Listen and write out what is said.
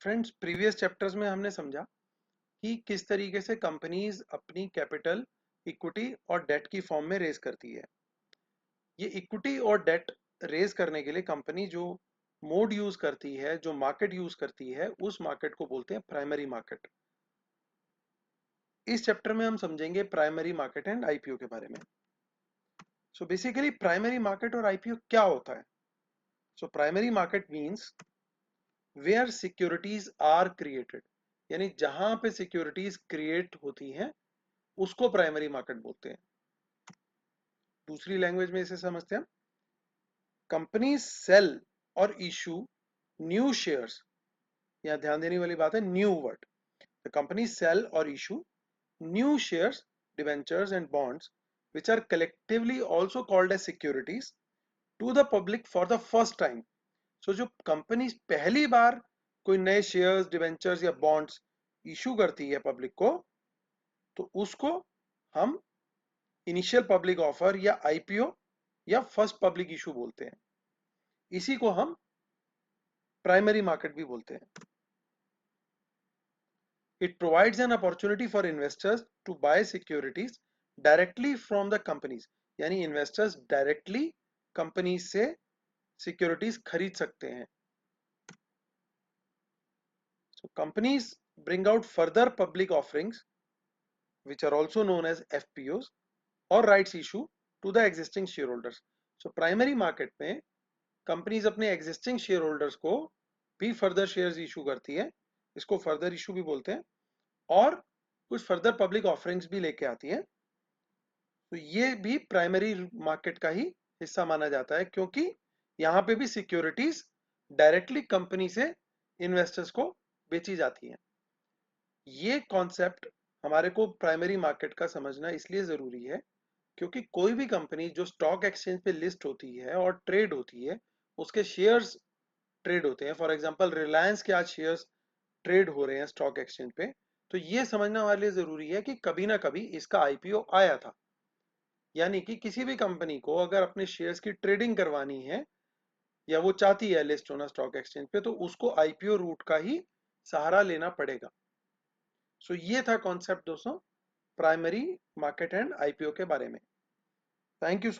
Friends, previous chapters में हमने समझा कि किस तरीके से कंपनीज अपनी कैपिटल, इक्विटी और डेट की फॉर्म में रेज करती है। ये इक्विटी और डेट रेज करने के लिए कंपनी जो मोड यूज करती है, जो मार्केट यूज करती है, उस मार्केट को बोलते हैं प्राइमरी मार्केट। इस चैप्टर में हम समझेंगे प्राइमरी मार्केट एंड आईपीओ के बारे में। सो बेसिकली प्राइमरी मार्केट और आईपीओ क्या होता है? So primary market means where securities are created, यानी जहां पे सिक्योरिटीज क्रिएट होती हैं उसको प्राइमरी मार्केट बोलते हैं। दूसरी लैंग्वेज में इसे समझते हैं, कंपनी सेल और इशू न्यू शेयर्स। यहां ध्यान देने वाली बात है new word. The company sell और issue new shares, debentures and bonds which are collectively also called as securities to the public for the first time। सो जो कंपनी पहली बार कोई नए शेयर्स, डिवेंचर्स या बॉन्ड्स इशू करती है पब्लिक को, तो उसको हम इनिशियल पब्लिक ऑफर या आईपीओ या फर्स्ट पब्लिक इशू बोलते हैं। इसी को हम प्राइमरी मार्केट भी बोलते हैं। It provides an opportunity for investors to buy securities directly from the companies, यानी इन्वेस्टर्स डायरेक्टली कंपनी से सिक्योरिटीज खरीद सकते हैं। So companies bring out further public offerings which are also known as FPOs or rights issue to the existing shareholders। So primary market में companies अपने existing share holders को भी further shares issue करती है, इसको फर्दर इशू भी बोलते हैं, और कुछ फर्दर पब्लिक ऑफरिंग्स भी लेके आती है। तो ये भी प्राइमरी मार्केट का ही हिस्सा माना जाता है, क्योंकि यहाँ पे भी सिक्योरिटीज डायरेक्टली कंपनी से इन्वेस्टर्स को बेची जाती हैं। ये कॉन्सेप्ट हमारे को प्राइमरी मार्केट का समझना इसलिए जरूरी है क्योंकि कोई भी कंपनी जो स्टॉक एक्सचेंज पे लिस्ट होती है और ट्रेड होती है, उसके शेयर्स ट्रेड होते हैं। फॉर एग्जांपल रिलायंस के आज शेयर्स ट्रेड हो रहे हैं स्टॉक एक्सचेंज पे, तो ये समझना हमारे लिए जरूरी है कि कभी ना कभी इसका आईपीओ आया था। यानी कि किसी भी कंपनी को अगर अपने शेयर्स की ट्रेडिंग करवानी है या वो चाहती है लिस्ट होना स्टॉक एक्सचेंज पे, तो उसको आईपीओ रूट का ही सहारा लेना पड़ेगा। सो ये था कॉन्सेप्ट दोस्तों प्राइमरी मार्केट एंड आईपीओ के बारे में। Thank you.